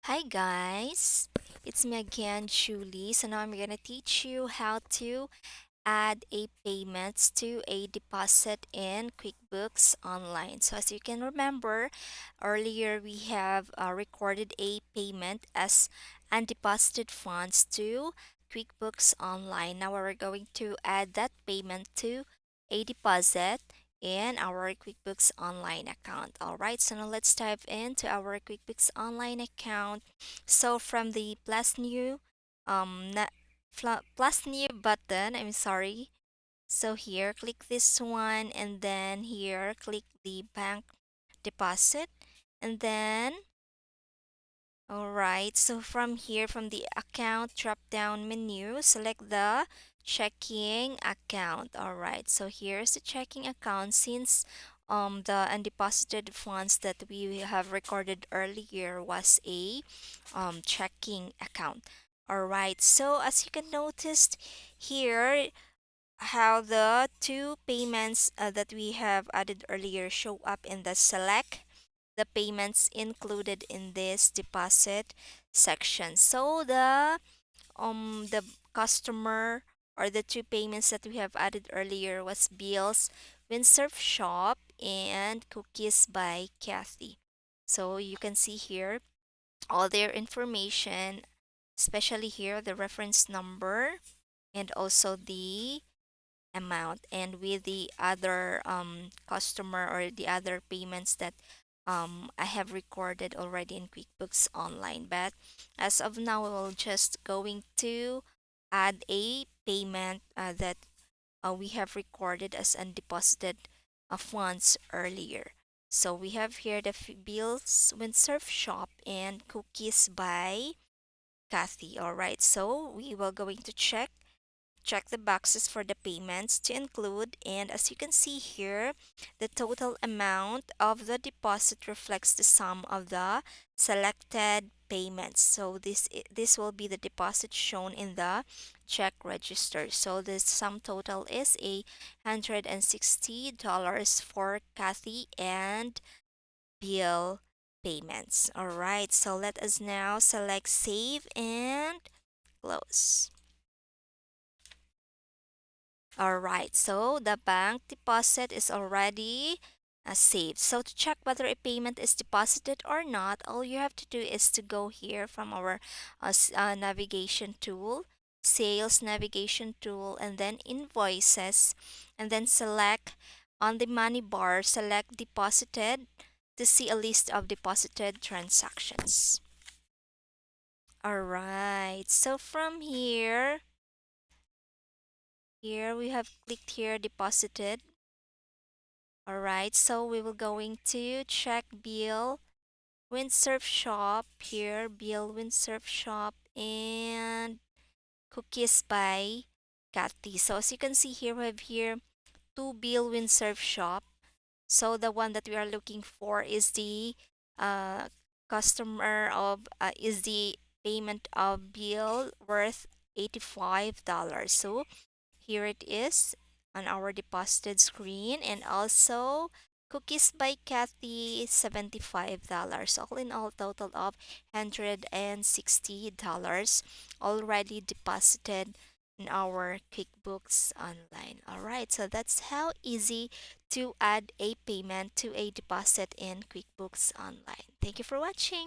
Hi guys, it's me again, Julie. So now I'm gonna teach you how to add a payments to a deposit in QuickBooks Online. So as you can remember, earlier we have recorded a payment as undeposited funds to QuickBooks Online. Now we're going to add that payment to a deposit in our QuickBooks Online account. All right, so now let's dive into our QuickBooks Online account. So from the plus new na- plus new button, I'm sorry. So here, click this one, and then here, click the bank deposit, and then all right, so from here, from the account drop down menu, select the checking account. All right, so here's the checking account. Since the undeposited funds that we have recorded earlier was a checking account. All right, so as you can notice here, how the two payments that we have added earlier show up in the select the payments included in this deposit section. So the customer or the two payments that we have added earlier was bills, Windsurf Shop, and Cookies by Kathy. So you can see here all their information, especially here the reference number and also the amount, and with the other customer or the other payments that I have recorded already in QuickBooks Online. But as of now, we're just going to add a payment that we have recorded as undeposited funds earlier. So we have here the bills, Windsurf Shop, and Cookies by Kathy. All right, so we will going to check the boxes for the payments to include, and as you can see here, the total amount of the deposit reflects the sum of the selected payments. So this will be the deposit shown in the check register. So the sum total is $160 for Kathy and bill payments. All right, so let us now select save and close. All right, so the bank deposit is already saved. So to check whether a payment is deposited or not, all you have to do is to go here from our navigation tool, sales navigation tool, and then invoices, and then select on the money bar, select deposited to see a list of deposited transactions. All right, so from here we have clicked here deposited. All right, so we will going to check bill windsurf shop here, bill windsurf shop, and cookies by Kathy. So as you can see here, we have here two bill windsurf shop. So the one that we are looking for is the uh, customer of is the payment of bill worth $85. So here it is on our deposited screen, and also cookies by Kathy $75. All in all, total of $160 already deposited in our QuickBooks Online. All right, so that's how easy to add a payment to a deposit in QuickBooks Online. Thank you for watching.